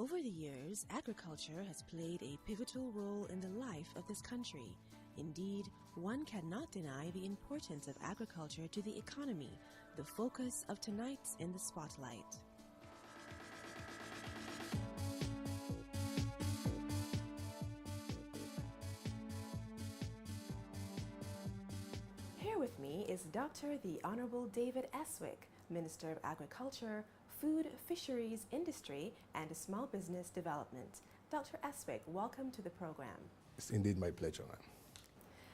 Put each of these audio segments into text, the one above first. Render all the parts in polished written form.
Over the years, agriculture has played a pivotal role in the life of this country. Indeed, one cannot deny the importance of agriculture to the economy, the focus of tonight's In the Spotlight. Here with me is Dr. the Honorable David Estwick, Minister of Agriculture, Food, Fisheries, Industry, and Small Business Development. Dr. Estwick, welcome to the program. It's indeed my pleasure, ma'am.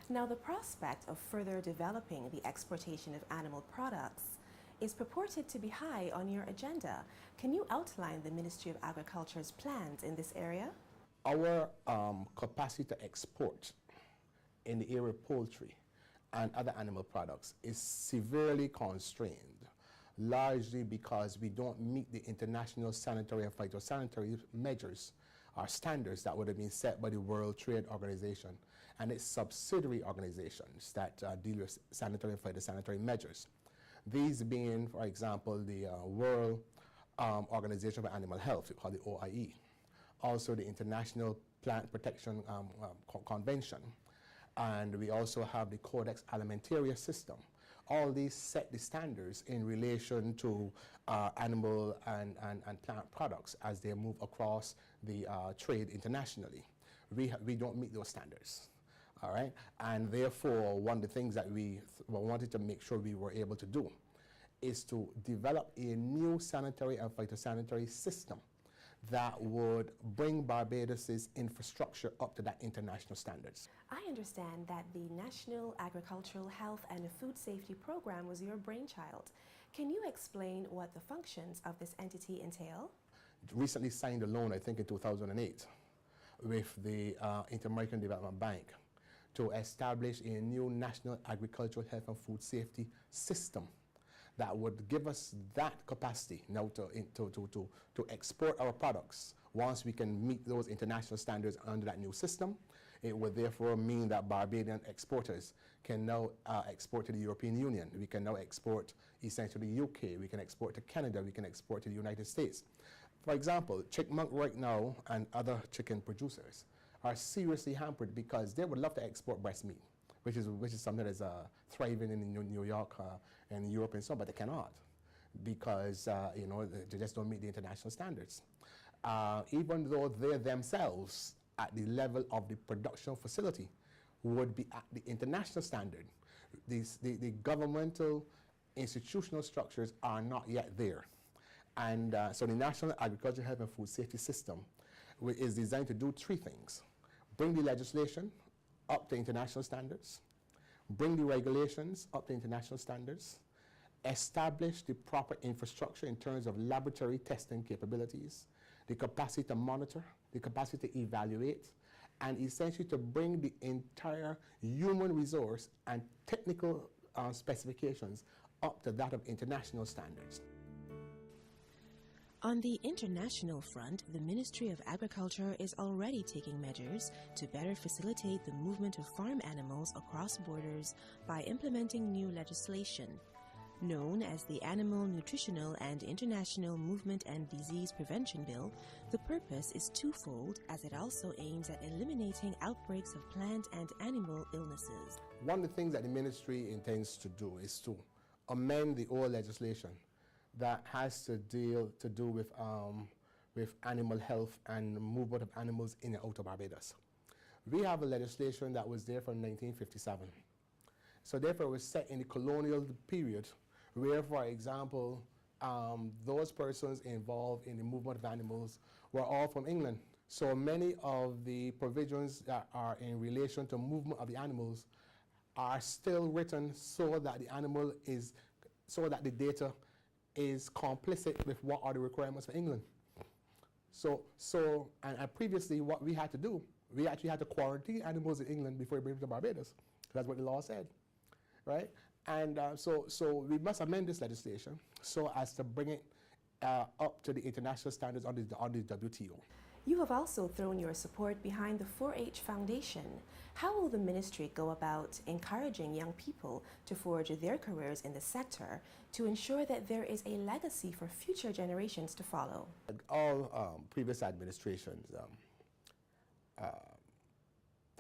Now, the prospect of further developing the exportation of animal products is purported to be high on your agenda. Can you outline the Ministry of Agriculture's plans in this area? Our capacity to export in the area of poultry and other animal products is severely constrained, largely because we don't meet the international sanitary and phytosanitary measures or standards that would have been set by the World Trade Organization and its subsidiary organizations that deal with sanitary and phytosanitary measures. These being, for example, the World Organization for Animal Health, we call the OIE, also the International Plant Protection Convention, and we also have the Codex Alimentarius system. All these set the standards in relation to animal and plant products as they move across the trade internationally. We don't meet those standards, all right? And therefore, one of the things that we wanted to make sure we were able to do is to develop a new sanitary and phytosanitary system that would bring Barbados' infrastructure up to that international standards. I understand that the National Agricultural Health and Food Safety Program was your brainchild. Can you explain what the functions of this entity entail? Recently signed a loan, I think in 2008, with the Inter-American Development Bank to establish a new National Agricultural Health and Food Safety system that would give us that capacity now to export our products. Once we can meet those international standards under that new system, it would therefore mean that Barbadian exporters can now export to the European Union. We can now export essentially the UK, we can export to Canada, we can export to the United States. For example, Chickmunk right now and other chicken producers are seriously hampered because they would love to export breast meat, which is something that is thriving in New York and Europe and so on, but they cannot because they just don't meet the international standards. Even though they themselves, at the level of the production facility, would be at the international standard, the governmental institutional structures are not yet there. And so the National Agricultural Health and Food Safety System is designed to do three things: bring the legislation up to international standards, bring the regulations up to international standards, establish the proper infrastructure in terms of laboratory testing capabilities, the capacity to monitor, the capacity to evaluate, and essentially to bring the entire human resource and technical specifications up to that of international standards. On the international front, the Ministry of Agriculture is already taking measures to better facilitate the movement of farm animals across borders by implementing new legislation. Known as the Animal Nutritional and International Movement and Disease Prevention Bill, the purpose is twofold as it also aims at eliminating outbreaks of plant and animal illnesses. One of the things that the ministry intends to do is to amend the old legislation that has to do with animal health and movement of animals in and out of Barbados. We have a legislation that was there from 1957. So therefore it was set in the colonial period where, for example, those persons involved in the movement of animals were all from England. So many of the provisions that are in relation to movement of the animals are still written so that the data is complicit with what are the requirements for England. And previously what we had to do, we actually had to quarantine animals in England before we bring them to Barbados. That's what the law said, right? And so we must amend this legislation so as to bring it up to the international standards under the WTO. You have also thrown your support behind the 4-H Foundation. How will the ministry go about encouraging young people to forge their careers in the sector to ensure that there is a legacy for future generations to follow? All previous administrations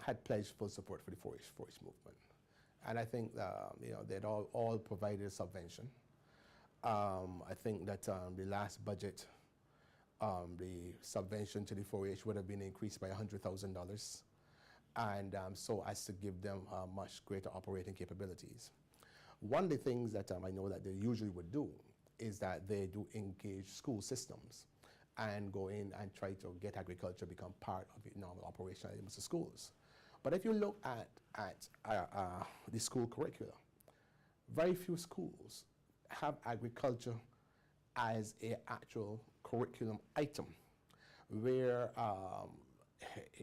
had pledged full support for the 4-H movement. And I think they'd all provided a subvention. I think that the last budget, the subvention to the 4-H would have been increased by $100,000, and so as to give them much greater operating capabilities. One of the things that I know that they usually would do is that they do engage school systems and go in and try to get agriculture to become part of the normal operation in most schools. But if you look at the school curricula, very few schools have agriculture as an actual curriculum item, where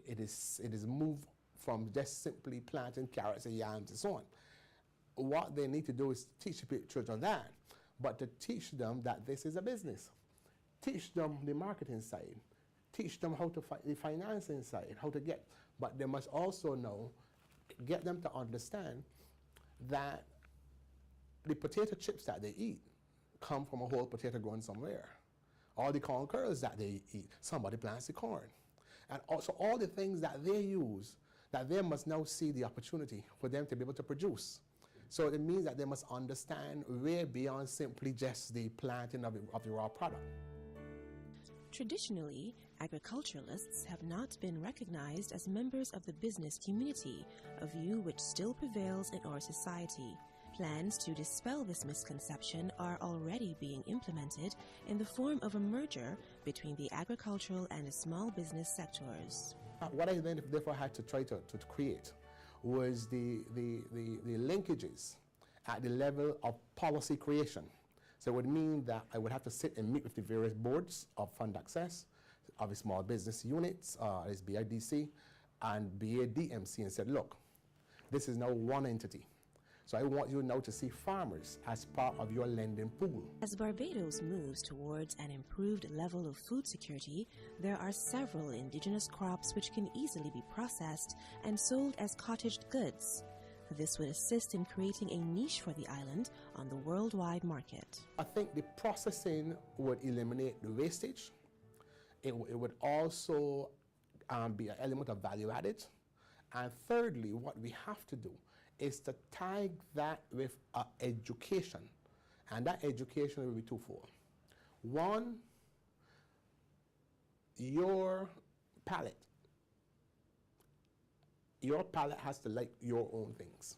it is moved from just simply planting carrots and yams and so on. What they need to do is teach the children that, but to teach them that this is a business. Teach them the marketing side. Teach them how to the financing side, how to get, but they must also know, get them to understand that the potato chips that they eat come from a whole potato grown somewhere. All the corn kernels that they eat, somebody plants the corn. And also all the things that they use, that they must now see the opportunity for them to be able to produce. So it means that they must understand way beyond simply just the planting of the raw product. Traditionally, agriculturalists have not been recognized as members of the business community, a view which still prevails in our society. Plans to dispel this misconception are already being implemented in the form of a merger between the agricultural and the small business sectors. What I then therefore had to try to create was the linkages at the level of policy creation. So it would mean that I would have to sit and meet with the various boards of fund access, of the small business units, as BIDC and BADMC, and said, look, this is now one entity. So I want you now to see farmers as part of your lending pool. As Barbados moves towards an improved level of food security, there are several indigenous crops which can easily be processed and sold as cottaged goods. This would assist in creating a niche for the island on the worldwide market. I think the processing would eliminate the wastage. It would also be an element of value added. And thirdly, what we have to do is to tag that with education. And that education will be twofold. One, your palate. Your palate has to like your own things.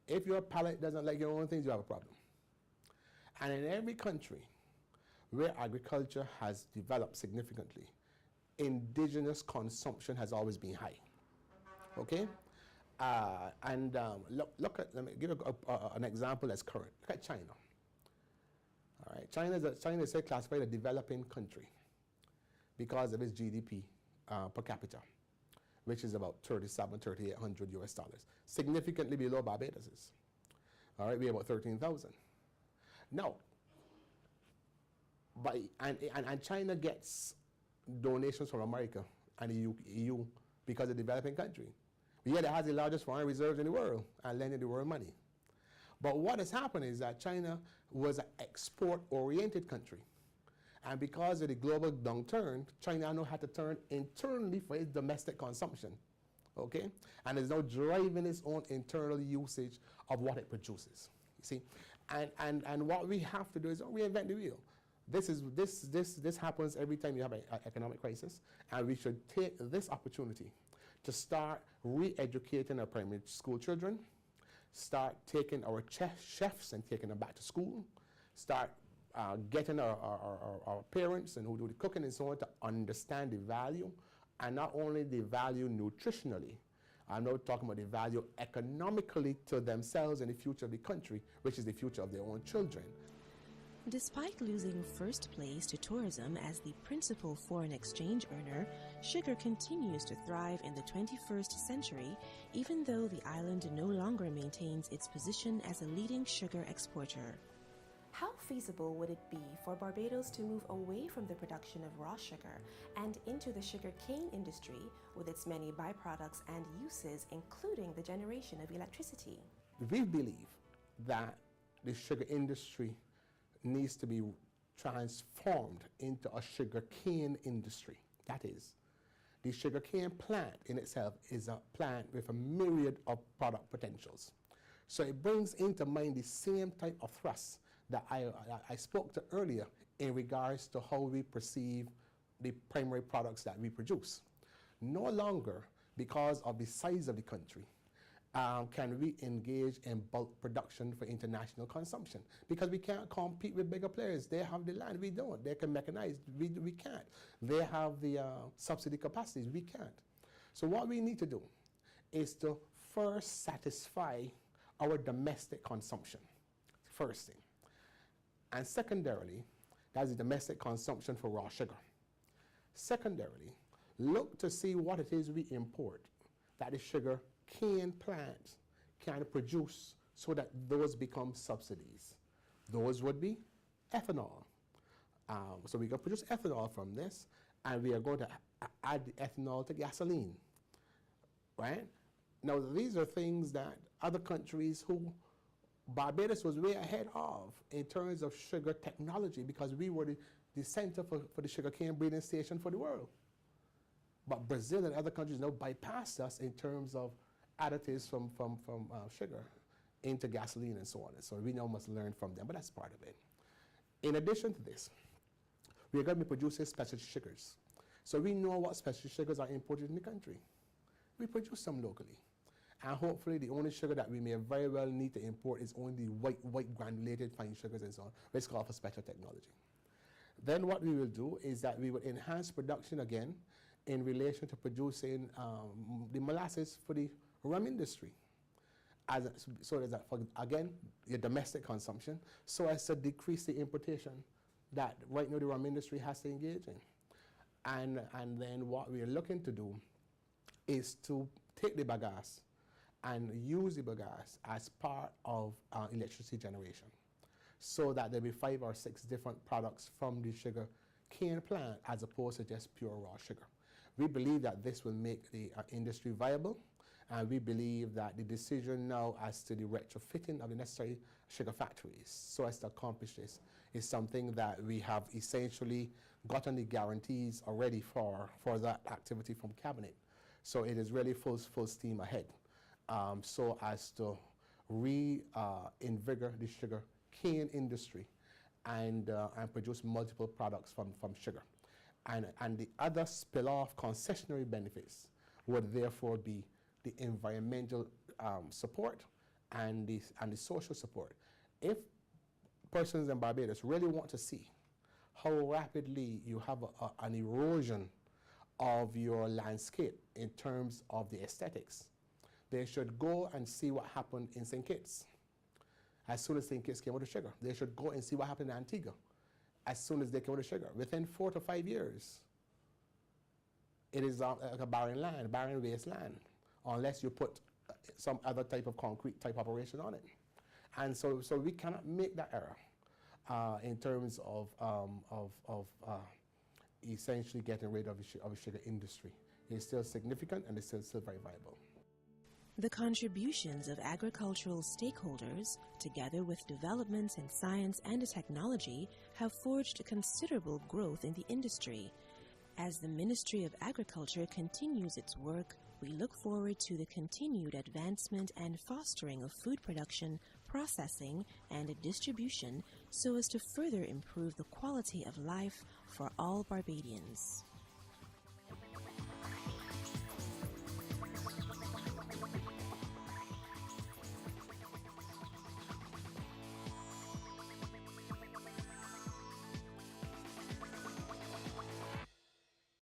If your palate doesn't like your own things, you have a problem. And in every country where agriculture has developed significantly, indigenous consumption has always been high. Okay? Let me give an example that's current. Look at China. All right, China is classified a developing country because of its GDP per capita, which is about $3,800 US, significantly below Barbados's. All right, we're about 13,000. Now, and China gets donations from America and the EU because of the developing country. Yet it has the largest foreign reserves in the world and lending the world money. But what has happened is that China was an export-oriented country. And because of the global downturn, China now had to turn internally for its domestic consumption, okay? And is now driving its own internal usage of what it produces, you see? And what we have to do is reinvent the wheel. This happens every time you have an economic crisis, and we should take this opportunity to start re-educating our primary school children, start taking our chefs and taking them back to school, start getting our parents and who do the cooking and so on to understand the value, and not only the value nutritionally, I'm now talking about the value economically to themselves and the future of the country, which is the future of their own children. Despite losing first place to tourism as the principal foreign exchange earner, sugar continues to thrive in the 21st century, even though the island no longer maintains its position as a leading sugar exporter. How feasible would it be for Barbados to move away from the production of raw sugar and into the sugar cane industry with its many byproducts and uses, including the generation of electricity? We believe that the sugar industry needs to be transformed into a sugar cane industry. That is, the sugar cane plant in itself is a plant with a myriad of product potentials. So it brings into mind the same type of thrust that I spoke to earlier in regards to how we perceive the primary products that we produce. No longer, because of the size of the country, can we engage in bulk production for international consumption, because we can't compete with bigger players. They have the land, we don't. They can mechanize, we can't. They have the subsidy capacities, we can't. So what we need to do is to first satisfy our domestic consumption, first thing. And secondarily, that's the domestic consumption for raw sugar. Secondarily, look to see what it is we import that the sugar cane plants can produce so that those become subsidies. Those would be ethanol. So we can produce ethanol from this, and we are going to add the ethanol to gasoline, right? Now, these are things that other countries who Barbados was way ahead of in terms of sugar technology, because we were the center for the sugarcane breeding station for the world. But Brazil and other countries now bypassed us in terms of additives from sugar into gasoline and so on. And so we now must learn from them, but that's part of it. In addition to this, we are going to be producing specialty sugars. So we know what specialty sugars are imported in the country. We produce some locally. And hopefully the only sugar that we may very well need to import is only white granulated fine sugars and so on, which is called for special technology. Then what we will do is that we will enhance production again in relation to producing the molasses for the rum industry. So that for, again, your domestic consumption, so as to decrease the importation that right now the rum industry has to engage in. And then what we are looking to do is to take the bagasse and use the bagasse as part of electricity generation, so that there'll be 5 or 6 different products from the sugar cane plant as opposed to just pure raw sugar. We believe that this will make the industry viable, and we believe that the decision now as to the retrofitting of the necessary sugar factories so as to accomplish this is something that we have essentially gotten the guarantees already for that activity from Cabinet. So it is really full steam ahead, so as to reinvigorate the sugar cane industry and produce multiple products from sugar. And the other spill-off concessionary benefits would therefore be the environmental support and the social support. If persons in Barbados really want to see how rapidly you have an erosion of your landscape in terms of the aesthetics, they should go and see what happened in St. Kitts. As soon as St. Kitts came out of sugar, they should go and see what happened in Antigua. As soon as they came out of sugar, within 4 to 5 years, it is like a barren land, barren wasteland, unless you put some other type of concrete type operation on it. And so we cannot make that error in terms of essentially getting rid of the sugar industry. It's still significant and it's still very viable. The contributions of agricultural stakeholders, together with developments in science and technology, have forged considerable growth in the industry. As the Ministry of Agriculture continues its work, we look forward to the continued advancement and fostering of food production, processing, and distribution so as to further improve the quality of life for all Barbadians.